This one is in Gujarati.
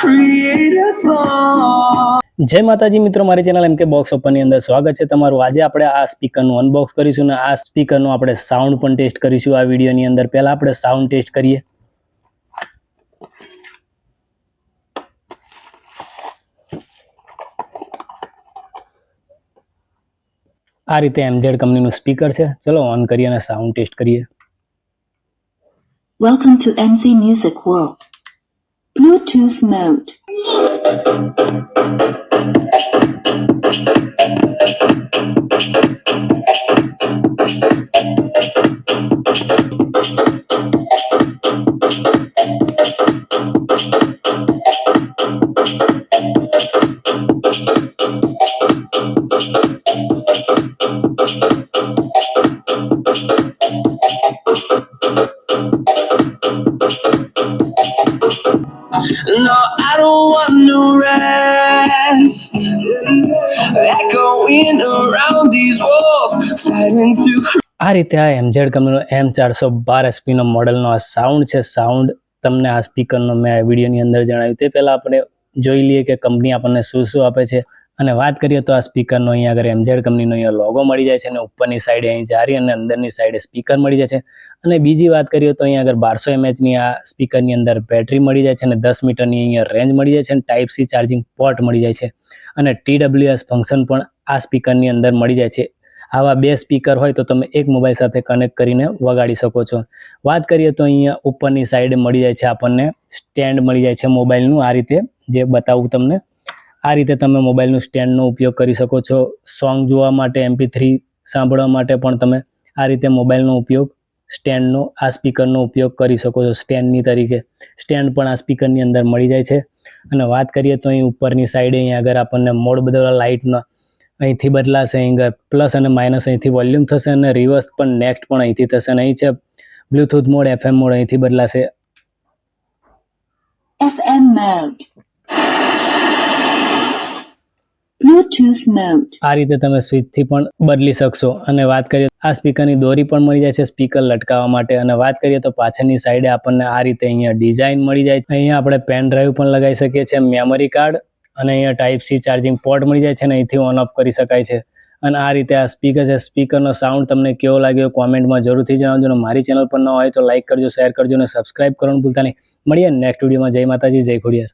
create a song. જય માતાજી મિત્રો, મારી ચેનલ એમકે બોક્સ ઓપન ની અંદર સ્વાગત છે તમારું। આજે આપણે આ સ્પીકરનું અનબોક્સ કરીશું અને આ સ્પીકરનું આપણે સાઉન્ડ પણ ટેસ્ટ કરીશું આ વિડિયોની અંદર। પહેલા આપણે સાઉન્ડ ટેસ્ટ કરીએ। આ રીતે MZ કંપનીનું સ્પીકર છે। ચલો ઓન કરીએ અને સાઉન્ડ ટેસ્ટ કરીએ। Welcome to MC Music World. Bluetooth mode. No, I don't want no rest. Echoing around these walls, fighting to આ રીતે આ MZ કંપનીનો M412 SP નો મોડલનો આ સાઉન્ડ છે। સાઉન્ડ તમને આ સ્પીકરનો મેં આ વિડીયોની અંદર જણાવ્યું તે પહેલાં આપણે જોઈ લઈએ કે કંપની આપણને શું શું આપે છે। અને વાત કરીએ તો આ સ્પીકરનો અહીંયા આગળ MZ કંપનીનો અહીંયા લોગો મળી જાય છે અને ઉપરની સાઈડે અહીં જારી અને અંદરની સાઈડે સ્પીકર મળી જાય છે। અને બીજી વાત કરીએ તો અહીંયા આગળ 1200 mAh ની આ સ્પીકરની અંદર બેટરી મળી જાય છે અને 10 મીટરની અહીંયા રેન્જ મળી જાય છે અને ટાઈપ સી ચાર્જિંગ પોર્ટ મળી જાય છે અને TWS ફંક્શન પણ આ સ્પીકરની અંદર મળી જાય છે। આવા બે સ્પીકર હોય તો તમે એક મોબાઈલ સાથે કનેક્ટ કરીને વગાડી શકો છો। વાત કરીએ તો અહીંયા ઉપરની સાઈડે મળી જાય છે આપણને સ્ટેન્ડ મળી જાય છે મોબાઈલનું। આ રીતે જે બતાવું તમને આ રીતે તમે મોબાઈલનું સ્ટેન્ડનો ઉપયોગ કરી શકો છો। સોંગ જોવા માટે MP3 સાંભળવા માટે પણ તમે આ રીતે મોબાઈલનો ઉપયોગ સ્ટેન્ડનો આ સ્પીકરનો ઉપયોગ કરી શકો છો સ્ટેન્ડની તરીકે। સ્ટેન્ડ પણ આ સ્પીકરની અંદર મળી જાય છે। અને વાત કરીએ તો અહીં ઉપરની સાઈડે અહીંયા આગળ આપણને મોડ બદલવા લાઇટના અહીંથી બદલાશે। અહીં પ્લસ અને માઇનસ અહીંથી વોલ્યુમ થશે અને રિવર્સ પણ નેક્સ્ટ પણ અહીંથી થશે અને અહીં છે બ્લૂટૂથ મોડ FM મોડ અહીંથી બદલાશે। FM mode. Bluetooth mode. આ રીતે તમે સ્વિચથી પણ બદલી શકશો। અને વાત કરીએ આ સ્પીકરની દોરી પણ મળી જાય છે સ્પીકર લટકાવવા માટે। અને વાત કરીએ તો પાછળની સાઈડે આપણને આ રીતે અહીંયા ડિઝાઇન મળી જાય છે। અહીંયા આપણે પેન ડ્રાઈવ પણ લગાવી શકીએ છીએ, મેમરી કાર્ડ અને અહીંયા ટાઈપ સી ચાર્જિંગ પોર્ટ મળી જાય છે અને અહીંથી ઓન ઓફ કરી શકાય છે। અને આ રીતે આ સ્પીકર છે। સ્પીકરનો સાઉન્ડ તમને કેવો લાગ્યો કોમેન્ટમાં જરૂરથી જણાવજો અને મારી ચેનલ પર ન હોય તો લાઇક કરજો, શેર કરજો અને સબસ્ક્રાઇબ કરવાનું ભૂલતા નહીં। મળીએ નેક્સ્ટ વિડીયોમાં। જય માતાજી, જય ખોડિયાર।